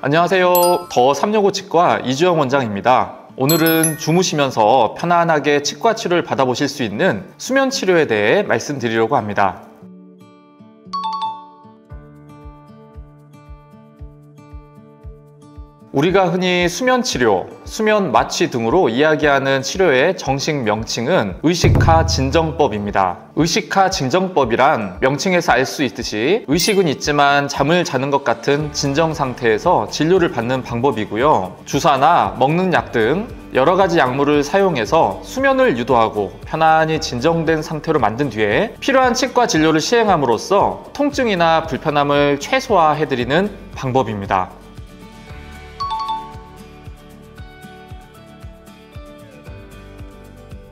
안녕하세요. 더 365 치과 이주영 원장입니다. 오늘은 주무시면서 편안하게 치과 치료를 받아보실 수 있는 수면 치료에 대해 말씀드리려고 합니다. 우리가 흔히 수면 치료, 수면 마취 등으로 이야기하는 치료의 정식 명칭은 의식하 진정법입니다. 의식하 진정법이란 명칭에서 알 수 있듯이 의식은 있지만 잠을 자는 것 같은 진정 상태에서 진료를 받는 방법이고요. 주사나 먹는 약 등 여러 가지 약물을 사용해서 수면을 유도하고 편안히 진정된 상태로 만든 뒤에 필요한 치과 진료를 시행함으로써 통증이나 불편함을 최소화해드리는 방법입니다.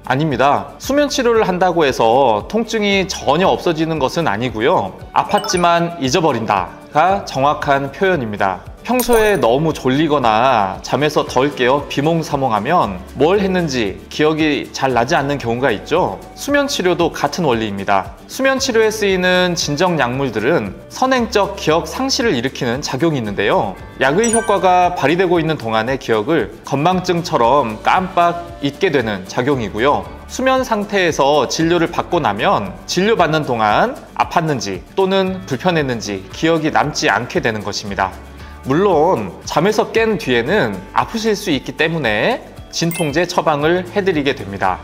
아닙니다. 수면 치료를 한다고 해서 통증이 전혀 없어지는 것은 아니고요. 아팠지만 잊어버린다가 정확한 표현입니다. 평소에 너무 졸리거나 잠에서 덜 깨어 비몽사몽하면 뭘 했는지 기억이 잘 나지 않는 경우가 있죠. 수면 치료도 같은 원리입니다. 수면 치료에 쓰이는 진정 약물들은 선행적 기억 상실을 일으키는 작용이 있는데요. 약의 효과가 발휘되고 있는 동안의 기억을 건망증처럼 깜빡 잊게 되는 작용이고요. 수면 상태에서 진료를 받고 나면 진료받는 동안 아팠는지 또는 불편했는지 기억이 남지 않게 되는 것입니다. 물론 잠에서 깬 뒤에는 아프실 수 있기 때문에 진통제 처방을 해드리게 됩니다.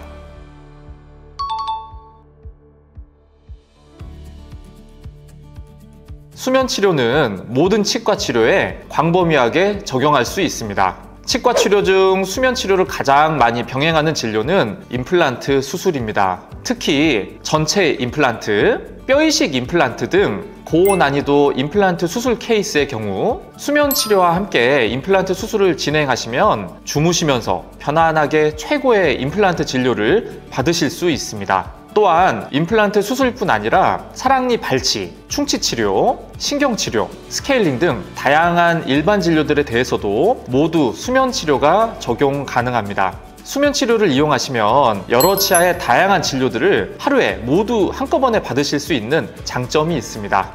수면 치료는 모든 치과 치료에 광범위하게 적용할 수 있습니다. 치과 치료 중 수면 치료를 가장 많이 병행하는 진료는 임플란트 수술입니다. 특히 전체 임플란트, 뼈이식 임플란트 등 고난이도 임플란트 수술 케이스의 경우 수면 치료와 함께 임플란트 수술을 진행하시면 주무시면서 편안하게 최고의 임플란트 진료를 받으실 수 있습니다. 또한 임플란트 수술뿐 아니라 사랑니 발치, 충치 치료, 신경 치료, 스케일링 등 다양한 일반 진료들에 대해서도 모두 수면 치료가 적용 가능합니다. 수면 치료를 이용하시면 여러 치아의 다양한 진료들을 하루에 모두 한꺼번에 받으실 수 있는 장점이 있습니다.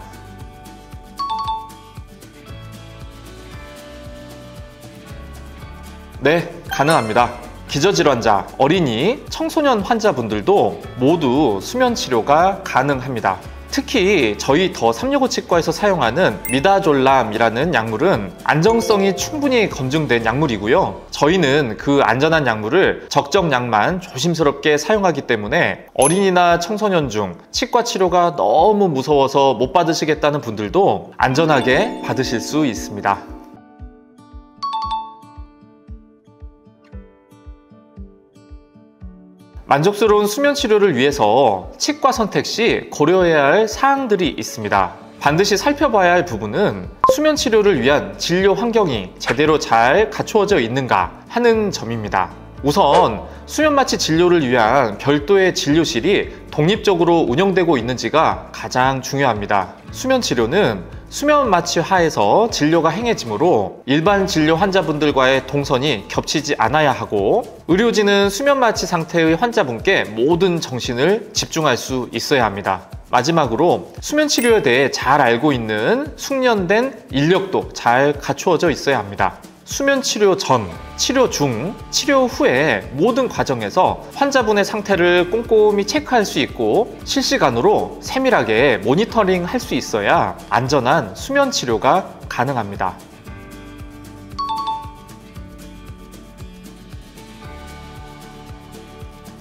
네, 가능합니다. 기저질환자, 어린이, 청소년 환자분들도 모두 수면 치료가 가능합니다. 특히 저희 더 365 치과에서 사용하는 미다졸람이라는 약물은 안정성이 충분히 검증된 약물이고요. 저희는 그 안전한 약물을 적정량만 조심스럽게 사용하기 때문에 어린이나 청소년 중 치과 치료가 너무 무서워서 못 받으시겠다는 분들도 안전하게 받으실 수 있습니다. 만족스러운 수면 치료를 위해서 치과 선택 시 고려해야 할 사항들이 있습니다. 반드시 살펴봐야 할 부분은 수면 치료를 위한 진료 환경이 제대로 잘 갖추어져 있는가 하는 점입니다. 우선 수면 마취 진료를 위한 별도의 진료실이 독립적으로 운영되고 있는지가 가장 중요합니다. 수면 치료는 수면 마취 하에서 진료가 행해지므로 일반 진료 환자분들과의 동선이 겹치지 않아야 하고 의료진은 수면 마취 상태의 환자분께 모든 정신을 집중할 수 있어야 합니다. 마지막으로 수면 치료에 대해 잘 알고 있는 숙련된 인력도 잘 갖추어져 있어야 합니다. 수면 치료 전, 치료 중, 치료 후에 모든 과정에서 환자분의 상태를 꼼꼼히 체크할 수 있고 실시간으로 세밀하게 모니터링 할 수 있어야 안전한 수면 치료가 가능합니다.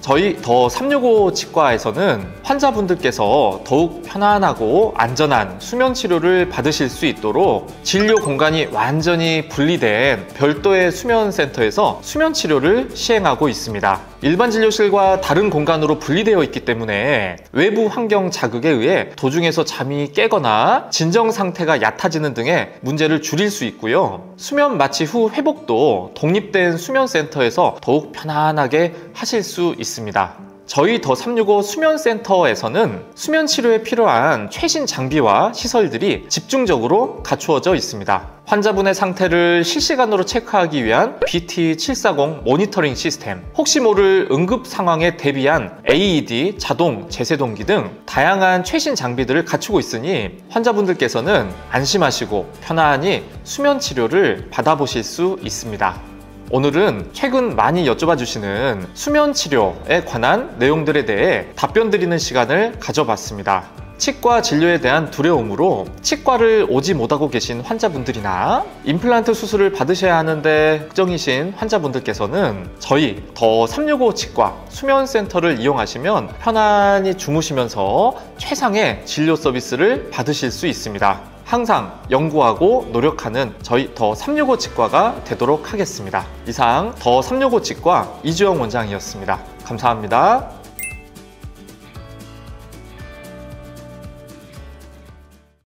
저희 더 365 치과에서는 환자분들께서 더욱 편안하고 안전한 수면 치료를 받으실 수 있도록 진료 공간이 완전히 분리된 별도의 수면 센터에서 수면 치료를 시행하고 있습니다. 일반 진료실과 다른 공간으로 분리되어 있기 때문에 외부 환경 자극에 의해 도중에서 잠이 깨거나 진정 상태가 얕아지는 등의 문제를 줄일 수 있고요. 수면 마취 후 회복도 독립된 수면 센터에서 더욱 편안하게 하실 수 있습니다. 저희 더 365 수면센터에서는 수면 치료에 필요한 최신 장비와 시설들이 집중적으로 갖추어져 있습니다. 환자분의 상태를 실시간으로 체크하기 위한 BT740 모니터링 시스템, 혹시 모를 응급 상황에 대비한 AED, 자동 제세동기 등 다양한 최신 장비들을 갖추고 있으니 환자분들께서는 안심하시고 편안히 수면 치료를 받아보실 수 있습니다. 오늘은 최근 많이 여쭤봐 주시는 수면 치료에 관한 내용들에 대해 답변 드리는 시간을 가져봤습니다. 치과 진료에 대한 두려움으로 치과를 오지 못하고 계신 환자분들이나 임플란트 수술을 받으셔야 하는데 걱정이신 환자분들께서는 저희 더 365 치과 수면센터를 이용하시면 편안히 주무시면서 최상의 진료 서비스를 받으실 수 있습니다. 항상 연구하고 노력하는 저희 더 365 치과가 되도록 하겠습니다. 이상 더 365 치과 이주영 원장이었습니다. 감사합니다.